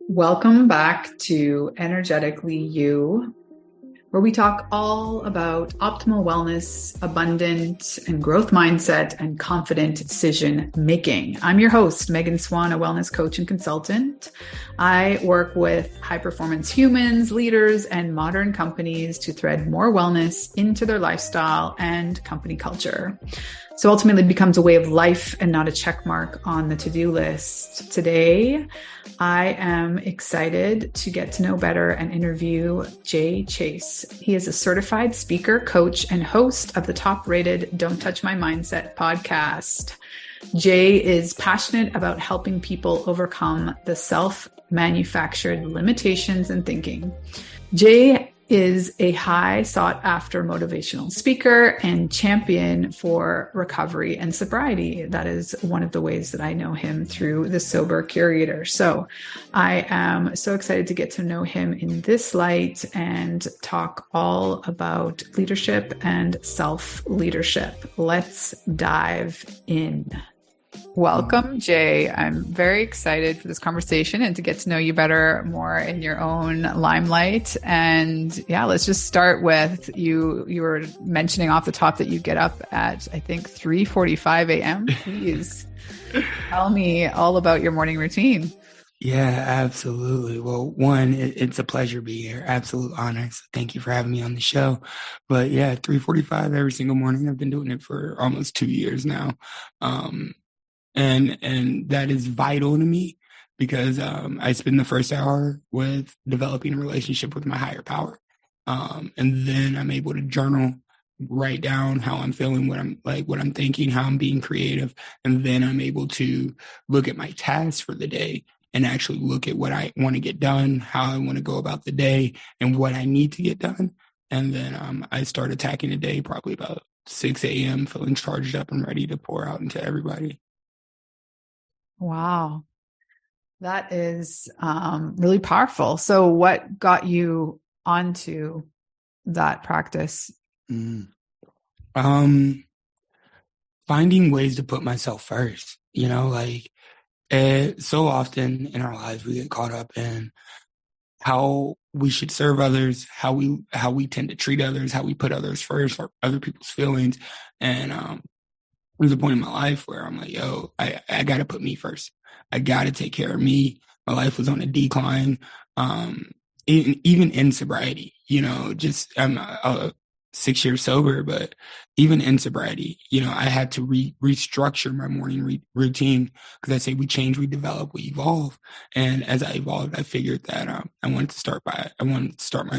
Welcome back to Energetically You, where we talk all about optimal wellness, abundant and growth mindset, and confident decision making. I'm your host, Megan Swan, a wellness coach and consultant. I work with high performance humans, leaders, and modern companies to thread more wellness into their lifestyle and company culture. So ultimately it becomes a way of life and not a check mark on the to-do list. Today, I am excited to get to know better and interview Jay Chase. He is a certified speaker, coach, and host of the top-rated Don't Touch My Mindset podcast. Jay is passionate about helping people overcome the self-manufactured limitations in thinking. Jay is a high sought after motivational speaker and champion for recovery and sobriety. That is one of the ways that I know him, through the Sober Curator. So I am so excited to get to know him in this light and talk all about leadership and self-leadership. Let's dive in. Welcome, Jay. I'm very excited for this conversation and to get to know you better, more in your own limelight. And yeah, let's just start with you. You were mentioning off the top that you get up at, I think, 3:45 a.m. Please tell me all about your morning routine. Yeah, absolutely. Well, one, it's a pleasure to be here. Absolute honor. So thank you for having me on the show. But yeah, 3:45 every single morning. I've been doing it for almost 2 years now. And that is vital to me because I spend the first hour with developing a relationship with my higher power. And then I'm able to journal, write down how I'm feeling, what I'm thinking, how I'm being creative. And then I'm able to look at my tasks for the day and actually look at what I want to get done, how I want to go about the day, and what I need to get done. And then I start attacking the day probably about 6 a.m., feeling charged up and ready to pour out into everybody. Wow. That is really powerful. So what got you onto that practice? Finding ways to put myself first, so often in our lives, we get caught up in how we should serve others, how we tend to treat others, how we put others first, or other people's feelings. And there's a point in my life where I'm like, yo, I got to put me first. I got to take care of me. My life was on a decline. Even in sobriety, I'm 6 years sober, but even in sobriety, I had to restructure my morning routine because I say we change, we develop, we evolve. And as I evolved, I figured that I wanted to start my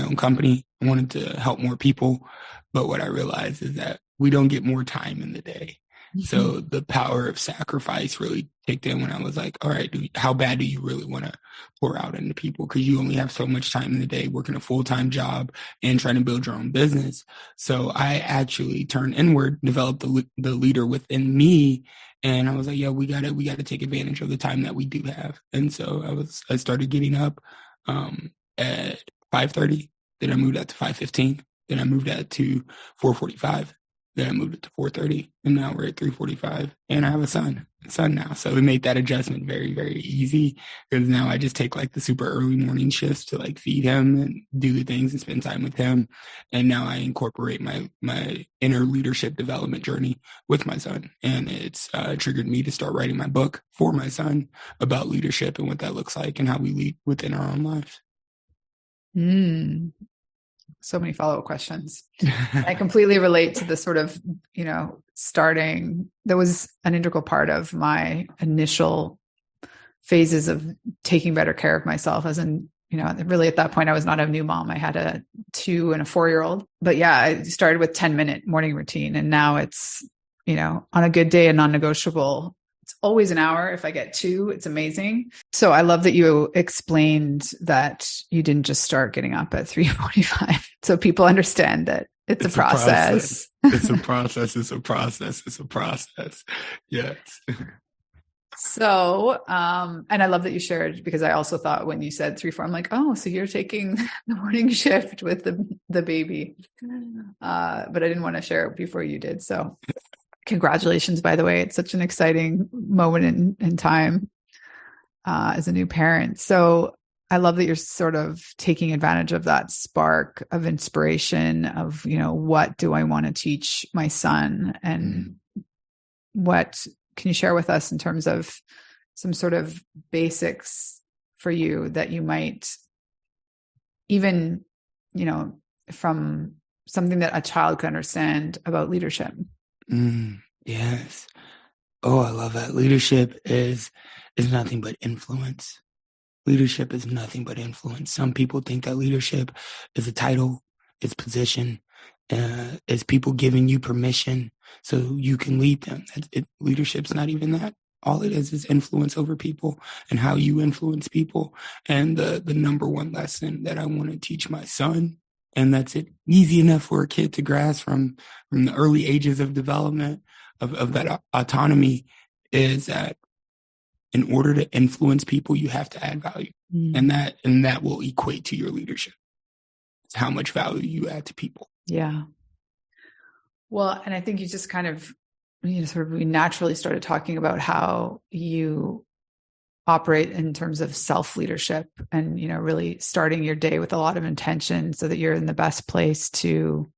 own company. I wanted to help more people. But what I realized is that we don't get more time in the day. So the power of sacrifice really kicked in when I was like, all right, how bad do you really want to pour out into people? Because you only have so much time in the day working a full-time job and trying to build your own business. So I actually turned inward, developed the leader within me. And I was like, yeah, we got to take advantage of the time that we do have. And so I started getting up at 5:30. Then I moved out to 5:15. Then I moved out to 4:45. Then I moved it to 4:30, and now we're at 3:45, and I have a son now. So we made that adjustment very, very easy because now I just take like the super early morning shifts to like feed him and do the things and spend time with him. And now I incorporate my inner leadership development journey with my son. And it's triggered me to start writing my book for my son about leadership and what that looks like and how we lead within our own lives. So many follow-up questions. I completely relate to the sort of, starting. That was an integral part of my initial phases of taking better care of myself. As in, really at that point, I was not a new mom. I had a 2 and a 4-year-old. But yeah, I started with 10-minute morning routine. And now it's, on a good day, a non-negotiable. It's always an hour. If I get 2, it's amazing. So I love that you explained that you didn't just start getting up at 3:45. So people understand that it's a process. It's a process. It's a process. It's a process. Yes. So, and I love that you shared, because I also thought when you said 3, 4, I'm like, oh, so you're taking the morning shift with the baby. But I didn't want to share it before you did. So congratulations, by the way. It's such an exciting moment in time as a new parent. So I love that you're sort of taking advantage of that spark of inspiration of, what do I want to teach my son? And what can you share with us in terms of some sort of basics for you that you might even, from something that a child could understand about leadership? Yes. Oh, I love that. Leadership is nothing but influence. Leadership is nothing but influence. Some people think that leadership is a title, it's position, it's people giving you permission so you can lead them. Leadership's not even that. All it is influence over people and how you influence people. And the number one lesson that I want to teach my son, and that's it easy enough for a kid to grasp from the early ages of development of that autonomy, is that in order to influence people, you have to add value. And that will equate to your leadership. It's how much value you add to people. Yeah. Well, and I think you just kind of, we naturally started talking about how you operate in terms of self-leadership and, really starting your day with a lot of intention so that you're in the best place to,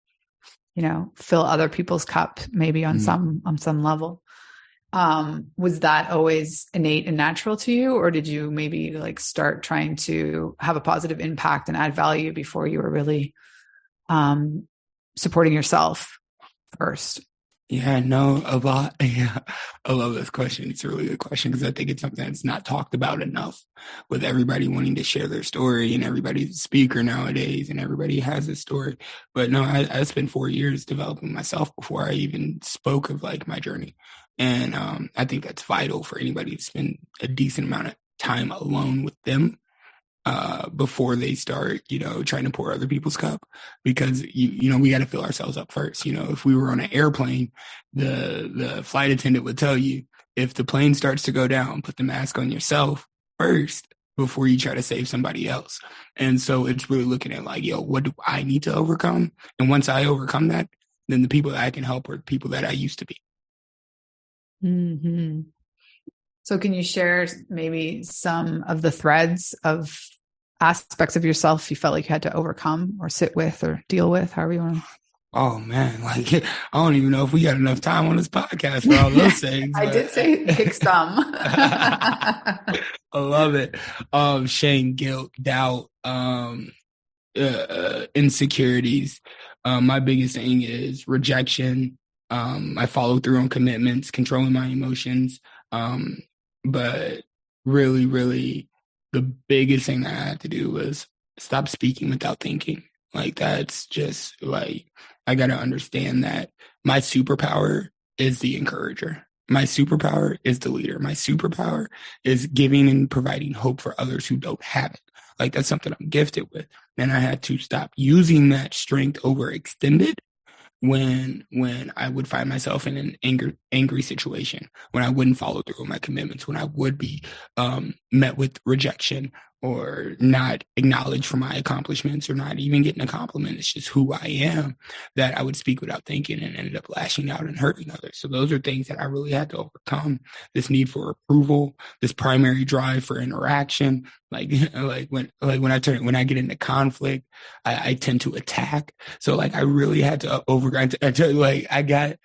fill other people's cup, maybe on some level. Was that always innate and natural to you, or did you maybe start trying to have a positive impact and add value before you were really supporting yourself first? Yeah, no, a lot. Yeah, I love this question. It's a really good question because I think it's something that's not talked about enough, with everybody wanting to share their story and everybody's a speaker nowadays and everybody has a story. But no, I spent 4 years developing myself before I even spoke of my journey. And I think that's vital for anybody to spend a decent amount of time alone with them before they start, trying to pour other people's cup, because we got to fill ourselves up first. If we were on an airplane, the flight attendant would tell you, if the plane starts to go down, put the mask on yourself first before you try to save somebody else. And so it's really looking at what do I need to overcome? And once I overcome that, then the people that I can help are the people that I used to be. Mm-hmm. So can you share maybe some of the threads of aspects of yourself you felt like you had to overcome or sit with or deal with, however you want to? Oh man, I don't even know if we got enough time on this podcast for all those things. I did say pick some. I love it. Shame, guilt, doubt, insecurities. My biggest thing is rejection. I follow through on commitments, controlling my emotions. But really, really, the biggest thing that I had to do was stop speaking without thinking. That's just I got to understand that my superpower is the encourager. My superpower is the leader. My superpower is giving and providing hope for others who don't have it. That's something I'm gifted with. And I had to stop using that strength overextended when I would find myself in an angry situation, when I wouldn't follow through on my commitments, when I would be met with rejection or not acknowledged for my accomplishments or not even getting a compliment. It's just who I am, that I would speak without thinking and ended up lashing out and hurting others. So those are things that I really had to overcome. This need for approval, this primary drive for interaction. When I get into conflict, I tend to attack. So I really had to I got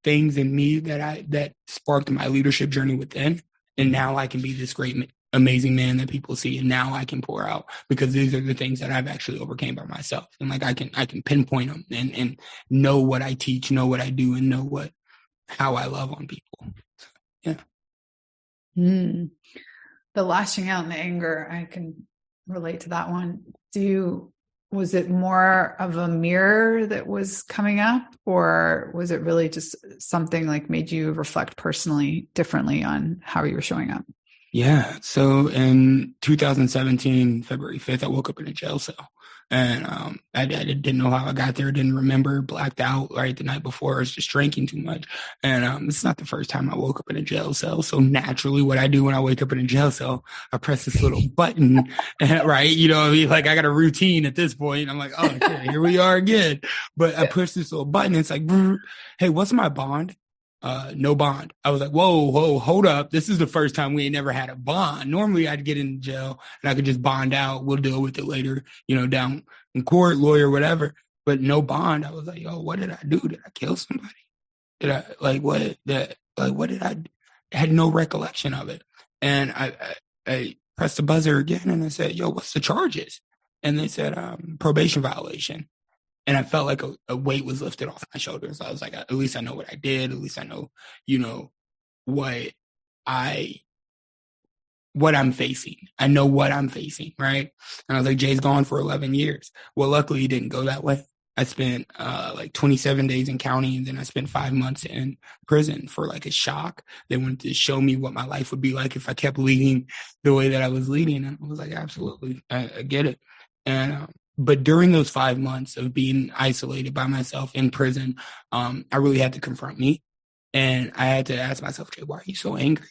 things in me that sparked my leadership journey within. And now I can be this great, amazing man that people see. And now I can pour out, because these are the things that I've actually overcame by myself. And I can pinpoint them and know what I teach, know what I do, and know how I love on people. Yeah. The lashing out and the anger, I can relate to that one. Was it more of a mirror that was coming up, or was it really just something made you reflect personally differently on how you were showing up? Yeah. So in 2017, February 5th, I woke up in a jail cell. And I didn't know how I got there, didn't remember, blacked out right the night before. I was just drinking too much. And it's not the first time I woke up in a jail cell. So naturally, what I do when I wake up in a jail cell, I press this little button, right? You know what I mean? I got a routine at this point. I'm like, oh, okay, here we are again. But I push this little button. It's like, hey, what's my bond? no bond. I was like, whoa, hold up. This is the first time we ain't never had a bond. Normally I'd get in jail and I could just bond out. We'll deal with it later, down in court, lawyer, whatever. But no bond. I was like, yo, what did I do? Did I kill somebody? Did I what did I had no recollection of it. And I pressed the buzzer again and I said, yo, what's the charges? And they said, probation violation. And I felt like a weight was lifted off my shoulders. I was like, at least I know what I did. At least I know, what I'm facing. I know what I'm facing, right? And I was like, Jay's gone for 11 years. Well, luckily it didn't go that way. I spent like 27 days in county, and then I spent 5 months in prison for like a shock. They wanted to show me what my life would be like if I kept leading the way that I was leading. And I was like, absolutely, I get it. And but during those 5 months of being isolated by myself in prison, I really had to confront me. And I had to ask myself, Jay, why are you so angry?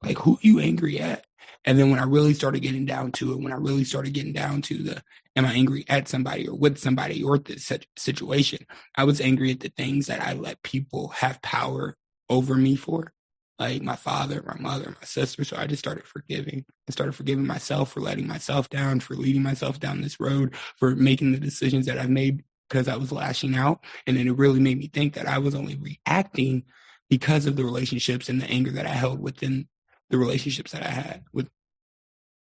Like, who are you angry at? And then when I really started getting down to it, am I angry at somebody or with somebody or this situation? I was angry at the things that I let people have power over me for, like my father, my mother, my sister. So I just started forgiving. I started forgiving myself for letting myself down, for leading myself down this road, for making the decisions that I've made because I was lashing out. And then it really made me think that I was only reacting because of the relationships and the anger that I held within the relationships that I had with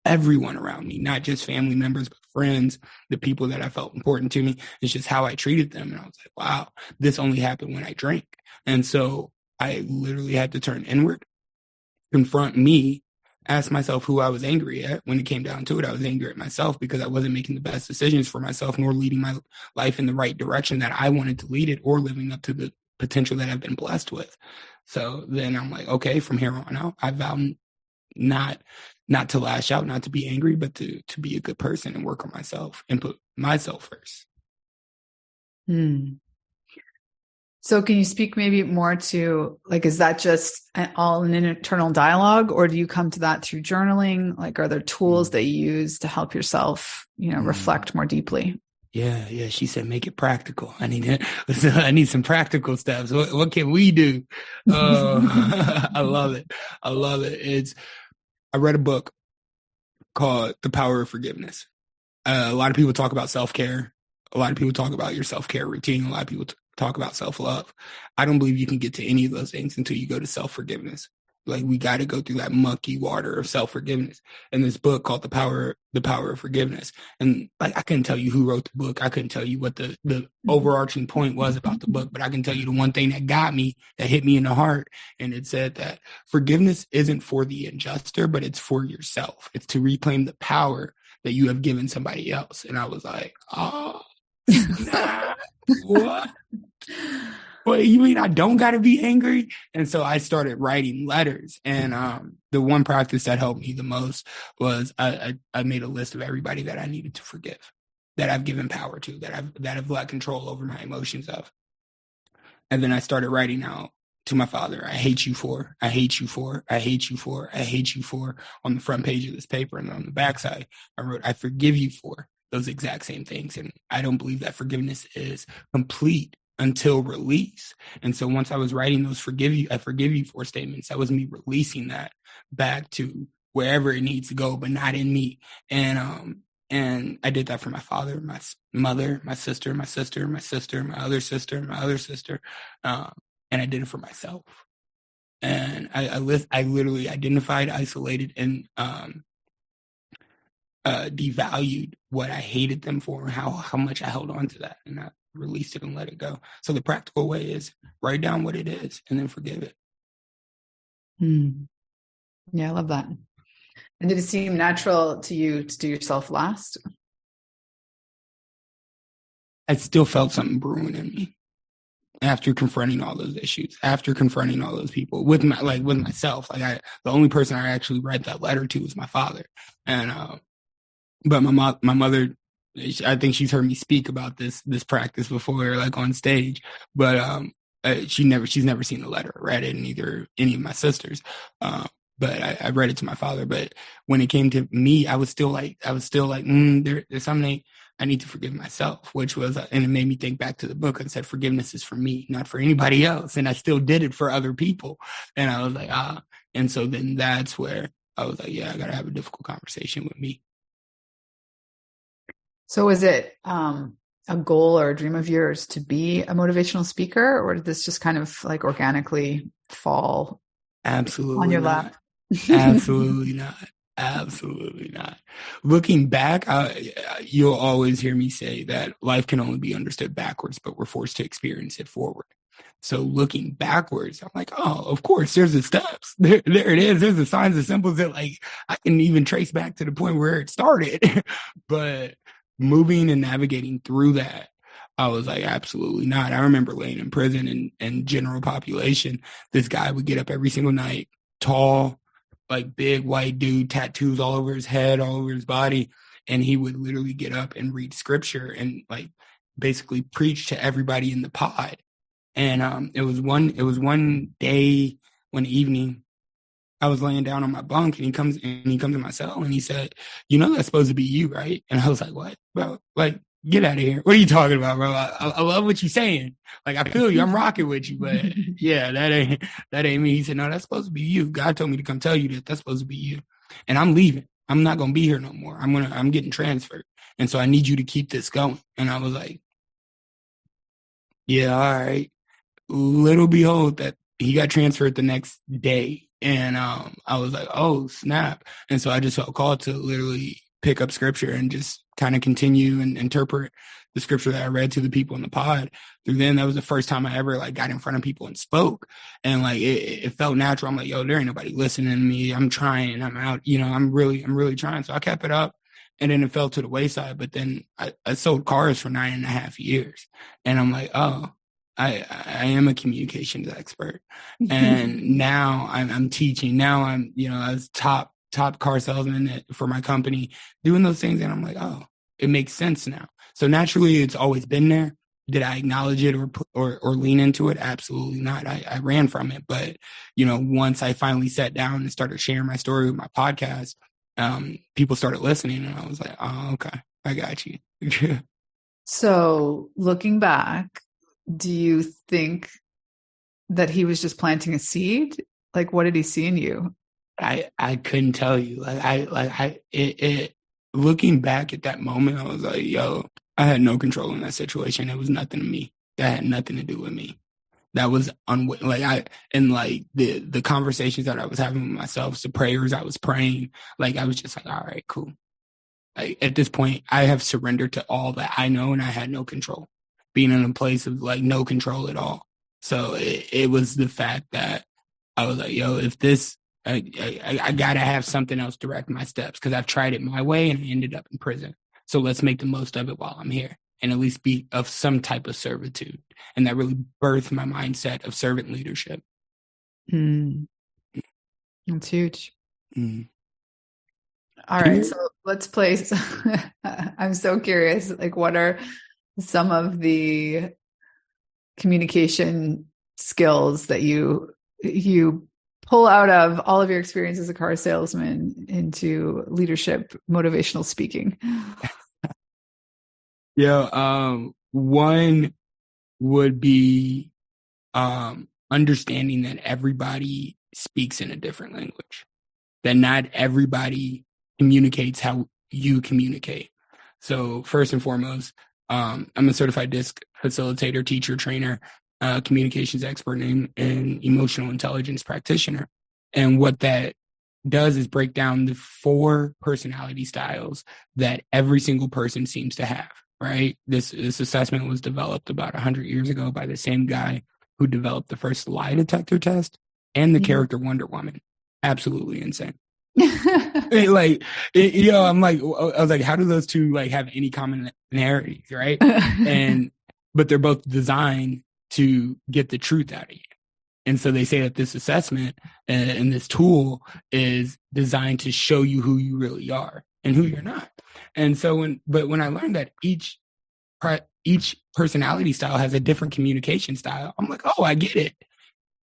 everyone around me, not just family members, but friends, the people that I felt important to me. It's just how I treated them. And I was like, wow, this only happened when I drank. And so I literally had to turn inward, confront me, ask myself who I was angry at. When it came down to it, I was angry at myself because I wasn't making the best decisions for myself, nor leading my life in the right direction that I wanted to lead it, or living up to the potential that I've been blessed with. So then I'm like, okay, from here on out, I vow not to lash out, not to be angry, but to be a good person and work on myself and put myself first. So can you speak maybe more to, like, is that just all an internal dialogue, or do you come to that through journaling? Like, are there tools that you use to help yourself, reflect more deeply? Yeah. She said, make it practical. I need some practical steps. What can we do? I love it. I read a book called The Power of Forgiveness. A lot of people talk about self-care. A lot of people talk about your self-care routine. A lot of people talk about self-love. I don't believe you can get to any of those things until you go to self-forgiveness. Like, we got to go through that mucky water of self-forgiveness. And this book called The Power of Forgiveness. And like, I couldn't tell you who wrote the book. I couldn't tell you what the overarching point was about the book, but I can tell you the one thing that got me, that hit me in the heart. And it said that forgiveness isn't for the injuster, but it's for yourself. It's to reclaim the power that you have given somebody else. And I was like, oh, nah, what? Well, you mean I don't got to be angry? And so I started writing letters. And the one practice that helped me the most was I made a list of everybody that I needed to forgive, that I've given power to, that I've let control over my emotions of. And then I started writing out to my father, I hate you for, I hate you for, I hate you for, I hate you for, on the front page of this paper. And on the backside, I wrote, I forgive you for those exact same things. And I don't believe that forgiveness is complete until release. And so once I was writing those I forgive you for statements, that was me releasing that back to wherever it needs to go, but not in me. And I did that for my father, my mother, my sister, my other sister. And I did it for myself. And I literally identified, isolated, and devalued what I hated them for, how much I held on to that, and I released it and let it go. So the practical way is write down what it is and then forgive it. Yeah, I love that. And did it seem natural to you to do yourself last? I still felt something brewing in me after confronting all those issues, after confronting all those people with myself. Like, the only person I actually read that letter to was my father. And but my mother, I think she's heard me speak about this practice before, like on stage, but she's never seen the letter or read it, and neither any of my sisters. But I read it to my father. But when it came to me, I was still like, there's something I need to forgive myself, which was, and it made me think back to the book and said, forgiveness is for me, not for anybody else. And I still did it for other people. And I was like, and so then that's where I was like, yeah, I got to have a difficult conversation with me. So is it a goal or a dream of yours to be a motivational speaker, or did this just kind of like organically fall Absolutely on your not. lap? Absolutely not. Absolutely not. Looking back, you'll always hear me say that life can only be understood backwards, but we're forced to experience it forward. So looking backwards, I'm like, oh, of course, there's the steps. There it is. There's the signs and symbols that like I can even trace back to the point where it started. But moving and navigating through that, I was like, absolutely not. I remember laying in prison and general population. This guy would get up every single night, tall, like big white dude, tattoos all over his head, all over his body. And he would literally get up and read scripture and like basically preach to everybody in the pod. And it was one day, one evening, I was laying down on my bunk and he comes in my cell and he said, you know, that's supposed to be you, right? And I was like, what, bro? Like, get out of here. What are you talking about, bro? I love what you're saying. Like, I feel you. I'm rocking with you, but yeah, that ain't me. He said, no, that's supposed to be you. God told me to come tell you that that's supposed to be you. And I'm leaving. I'm not going to be here no more. I'm getting transferred. And so I need you to keep this going. And I was like, yeah, all right. Little behold that he got transferred the next day. And I was like, oh, snap. And so I just felt called to literally pick up scripture and just kind of continue and interpret the scripture that I read to the people in the pod. Through then, that was the first time I ever like got in front of people and spoke. And like it felt natural. I'm like, yo, there ain't nobody listening to me. I'm trying. I'm out. You know, I'm really trying. So I kept it up. And then it fell to the wayside. But then I sold cars for 9.5 years. And I'm like, oh, I am a communications expert. And now I'm teaching. Now I'm, you know, as top car salesman for my company, doing those things. And I'm like, oh, it makes sense now. So naturally, it's always been there. Did I acknowledge it or lean into it? Absolutely not. I ran from it. But, you know, once I finally sat down and started sharing my story with my podcast, people started listening and I was like, oh, okay, I got you. So looking back, do you think that he was just planting a seed? Like, what did he see in you? I couldn't tell you. Looking back at that moment, I was like, yo, I had no control in that situation. It was nothing to me. That had nothing to do with me. That was the conversations that I was having with myself, the prayers I was praying, like I was just like, all right, cool. Like at this point, I have surrendered to all that I know and I had no control. Being in a place of like no control at all. So it was the fact that I was like, yo, if this, I gotta have something else direct my steps because I've tried it my way and I ended up in prison. So let's make the most of it while I'm here and at least be of some type of servitude. And that really birthed my mindset of servant leadership. That's huge. Mm. All right, so let's play. I'm so curious, like what are some of the communication skills that you pull out of all of your experience as a car salesman into leadership, motivational speaking? Yeah, one would be understanding that everybody speaks in a different language, that not everybody communicates how you communicate. So first and foremost, I'm a certified DISC facilitator, teacher, trainer, communications expert, and emotional intelligence practitioner. And what that does is break down the 4 personality styles that every single person seems to have, right? This assessment was developed about 100 years ago by the same guy who developed the first lie detector test and the character Wonder Woman. Absolutely insane. I'm like, I was like, how do those two like have any commonalities, right? But they're both designed to get the truth out of you. And so they say that this assessment and this tool is designed to show you who you really are and who you're not. And so when I learned that each personality style has a different communication style, I'm like, oh, I get it.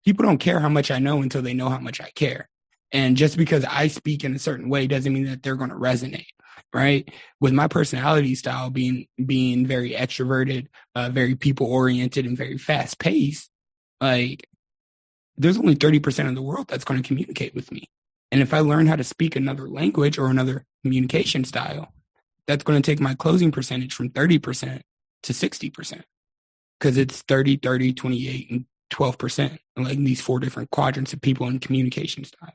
People don't care how much I know until they know how much I care. And just because I speak in a certain way doesn't mean that they're going to resonate. right? With my personality style being very extroverted, very people oriented, and very fast paced, like there's only 30% of the world that's going to communicate with me. And if I learn how to speak another language or another communication style, that's going to take my closing percentage from 30% to 60%, because it's 30, 30, 28, and 12%, like these four different quadrants of people in communication style.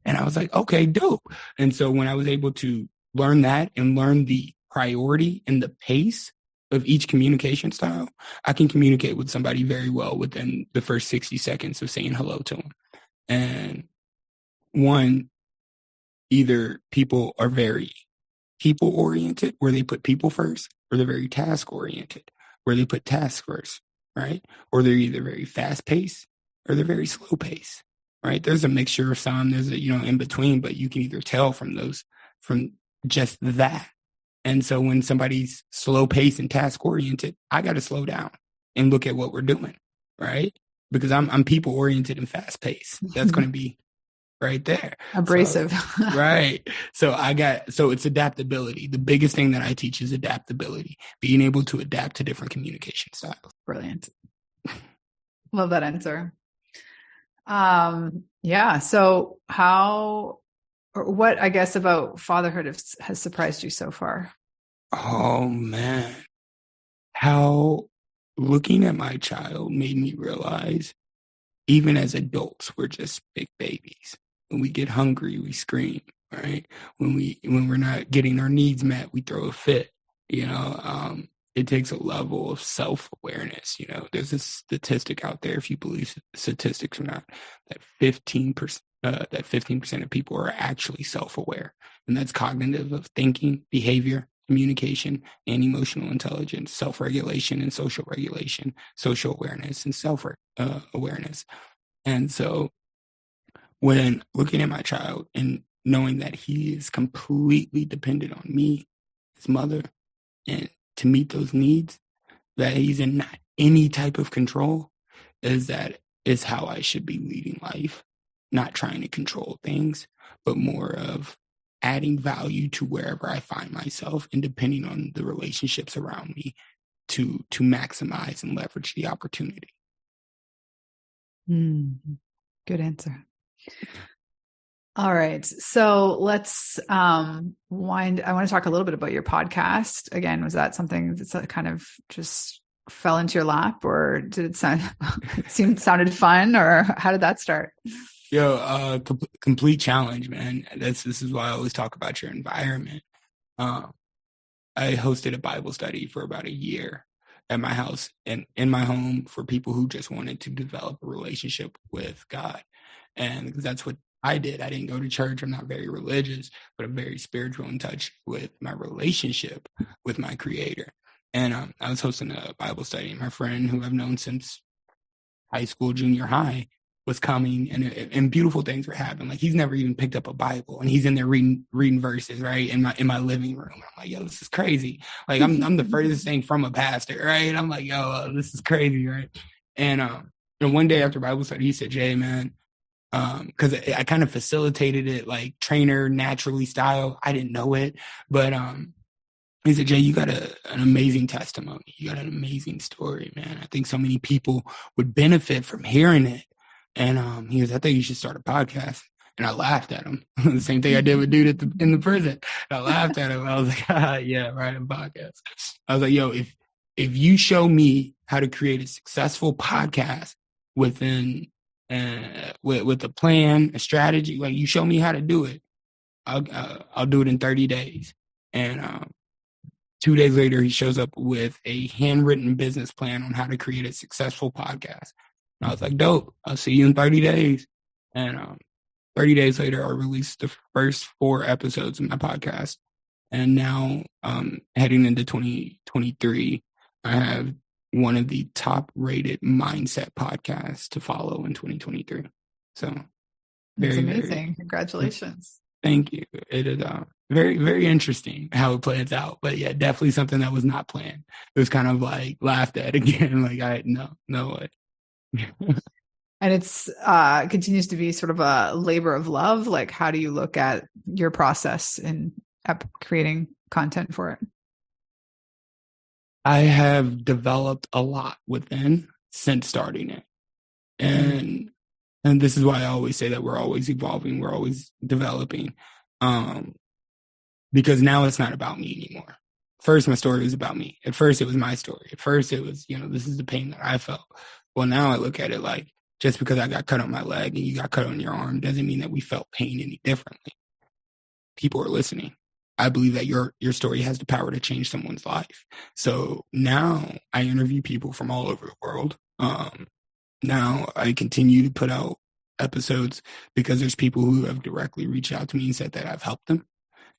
And I was like, okay, dope. And so when I was able to learn that and learn the priority and the pace of each communication style, I can communicate with somebody very well within the first 60 seconds of saying hello to them. And one, either people are very people oriented, where they put people first, or they're very task oriented, where they put tasks first, right? Or they're either very fast paced or they're very slow paced, right? There's a mixture of some, there's a, in between, but you can either tell from just that. And so when somebody's slow paced and task oriented, I got to slow down and look at what we're doing, right? Because I'm people oriented and fast paced. That's going to be right there. Abrasive. So, right. So it's adaptability. The biggest thing that I teach is adaptability, being able to adapt to different communication styles. Brilliant. Love that answer. Yeah. So what, I guess, about fatherhood has surprised you so far? Oh man. How looking at my child made me realize, even as adults, we're just big babies. When we get hungry, we scream, right? When we're not getting our needs met, we throw a fit. It takes a level of self-awareness. There's a statistic out there, if you believe statistics or not, that 15% of people are actually self-aware. And that's cognitive of thinking, behavior, communication, and emotional intelligence, self-regulation and social regulation, social awareness and self-awareness. And so when looking at my child and knowing that he is completely dependent on me, his mother, and to meet those needs, that he's in not any type of control, is how I should be leading life. Not trying to control things, but more of adding value to wherever I find myself and depending on the relationships around me to maximize and leverage the opportunity. Good answer. All right. So let's I want to talk a little bit about your podcast. Again, was that something that kind of just fell into your lap, or did it sounded fun, or how did that start? Complete challenge, man. This is why I always talk about your environment. I hosted a Bible study for about a year at my house and in my home for people who just wanted to develop a relationship with God. And that's what I did. I didn't go to church. I'm not very religious, but I'm very spiritual in touch with my relationship with my Creator. And I was hosting a Bible study, and my friend, who I've known since high school, junior high, was coming, and beautiful things were happening. Like, he's never even picked up a Bible, and he's in there reading verses, right, in my living room. I'm like, yo, this is crazy. Like, I'm the furthest thing from a pastor, right? And I'm like, yo, this is crazy, right? And one day after Bible study, he said, Jay, man, because I kind of facilitated it, like trainer naturally style. I didn't know it, but he said, Jay, you got an amazing testimony. You got an amazing story, man. I think so many people would benefit from hearing it. And he goes, I think you should start a podcast. And I laughed at him. The same thing I did with dude in the prison. And I laughed at him. I was like, yeah, right, a podcast. I was like, yo, if you show me how to create a successful podcast within with a plan, a strategy, like, you show me how to do it, I'll do it in 30 days. And 2 days later, he shows up with a handwritten business plan on how to create a successful podcast. And I was like, dope, I'll see you in 30 days. And 30 days later, I released the first 4 episodes of my podcast. And now, heading into 2023, I have one of the top rated mindset podcasts to follow in 2023. So that's amazing. Congratulations. Thank you. It is very, very interesting how it plays out. But yeah, definitely something that was not planned. It was kind of like laughed at again. Like, no way. And it's continues to be sort of a labor of love. Like, how do you look at your process in at creating content for it? I have developed a lot within since starting it. And this is why I always say that we're always evolving, we're always developing. Because now it's not about me anymore. First, my story was about me. At first, it was my story. At first, it was, this is the pain that I felt. Well, now I look at it like, just because I got cut on my leg and you got cut on your arm doesn't mean that we felt pain any differently. People are listening. I believe that your story has the power to change someone's life. So now I interview people from all over the world. Now I continue to put out episodes because there's people who have directly reached out to me and said that I've helped them.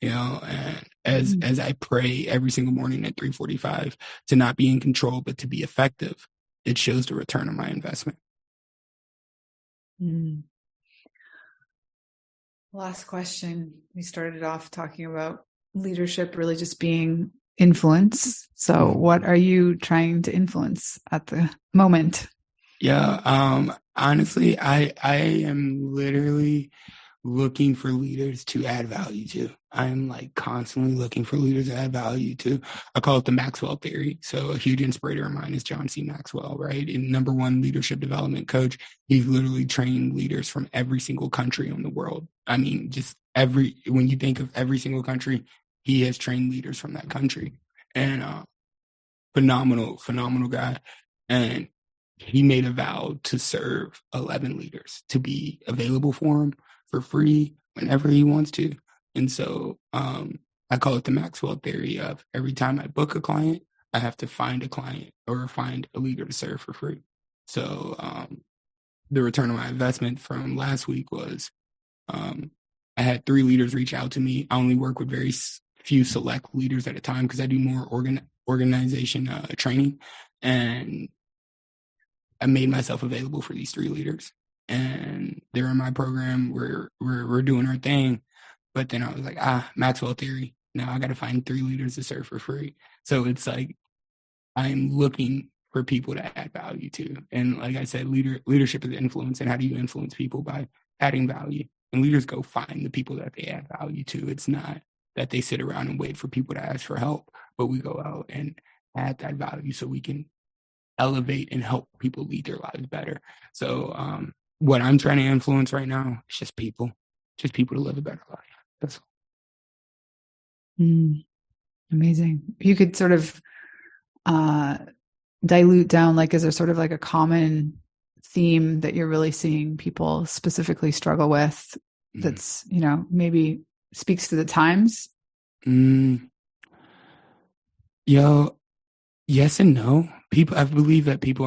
And as I pray every single morning at 3:45 to not be in control, but to be effective, it shows the return on my investment. Last question. We started off talking about leadership really just being influence. So what are you trying to influence at the moment? Yeah. Honestly, I am literally looking for leaders to add value to. I'm like constantly looking for leaders to add value to. I call it the Maxwell theory. So a huge inspirator of mine is John C. Maxwell, right? And #1 leadership development coach. He's literally trained leaders from every single country in the world. I mean, just when you think of every single country, he has trained leaders from that country. And phenomenal guy. And he made a vow to serve 11 leaders, to be available for him for free whenever he wants to. And so I call it the Maxwell theory of every time I book a client, I have to find a client or find a leader to serve for free. So the return on my investment from last week was I had 3 leaders reach out to me. I only work with very few select leaders at a time because I do more organization training. And I made myself available for these 3 leaders. And they're in my program. We're doing our thing. But then I was like, Maxwell theory. Now I got to find 3 leaders to serve for free. So it's like I'm looking for people to add value to. And like I said, leadership is influence. And how do you influence people? By adding value. And leaders go find the people that they add value to. It's not that they sit around and wait for people to ask for help, but we go out and add that value so we can elevate and help people lead their lives better. So what I'm trying to influence right now is just people to live a better life. That's all. Amazing. You could sort of dilute down, like, is there sort of like a common theme that you're really seeing people specifically struggle with that's, maybe speaks to the times? Yes and no. I believe that people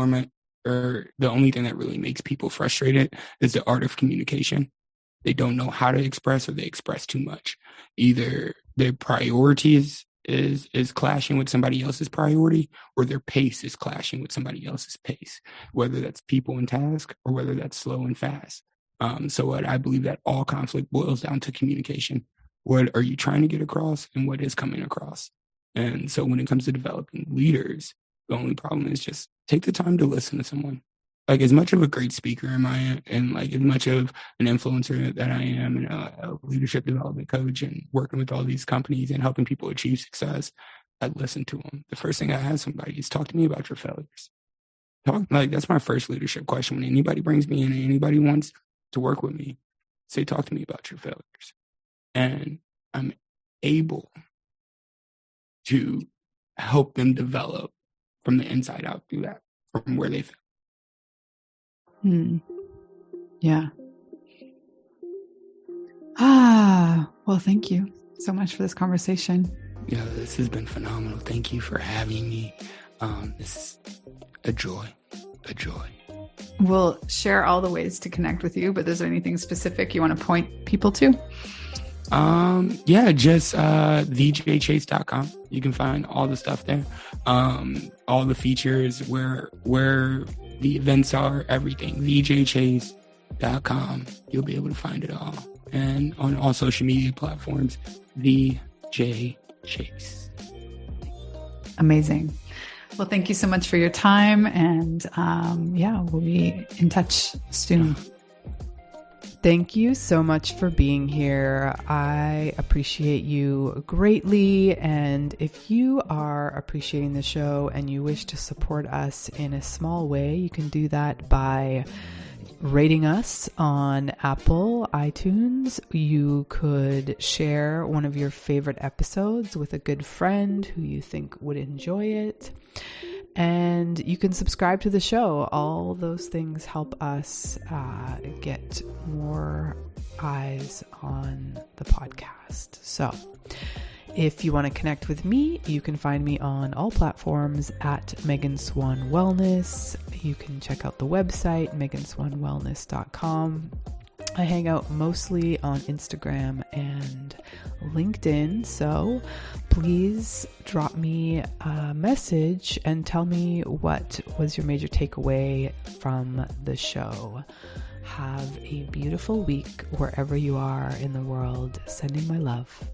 or the only thing that really makes people frustrated is the art of communication. They don't know how to express, or they express too much. Either their priorities is clashing with somebody else's priority, or their pace is clashing with somebody else's pace, whether that's people and task or whether that's slow and fast. So what I believe that all conflict boils down to communication. What are you trying to get across, and what is coming across? And so when it comes to developing leaders, the only problem is just take the time to listen to someone. Like, as much of a great speaker am I, and like as much of an influencer that I am, and a leadership development coach, and working with all these companies and helping people achieve success, I listen to them. The first thing I ask somebody is, talk to me about your failures. That's my first leadership question. When anybody brings me in and anybody wants to work with me, say, talk to me about your failures. And I'm able to help them develop from the inside out through that, from where they fail. Yeah. Well, thank you so much for this conversation. Yeah, this has been phenomenal. Thank you for having me. This is a joy. We'll share all the ways to connect with you, but is there anything specific you want to point people to? Just thejchase.com. You can find all the stuff there. All the features, where the events are, everything. thejchase.com. You'll be able to find it all. And on all social media platforms, the J Chase. Amazing. Well, thank you so much for your time. And we'll be in touch soon. Thank you so much for being here. I appreciate you greatly. And if you are appreciating the show and you wish to support us in a small way, you can do that by rating us on Apple iTunes. You could share one of your favorite episodes with a good friend who you think would enjoy it. And you can subscribe to the show. All those things help us get more eyes on the podcast. So if you want to connect with me, you can find me on all platforms at Megan Swan Wellness. You can check out the website, meganswanwellness.com. I hang out mostly on Instagram and LinkedIn, so please drop me a message and tell me what was your major takeaway from the show. Have a beautiful week wherever you are in the world. Sending my love.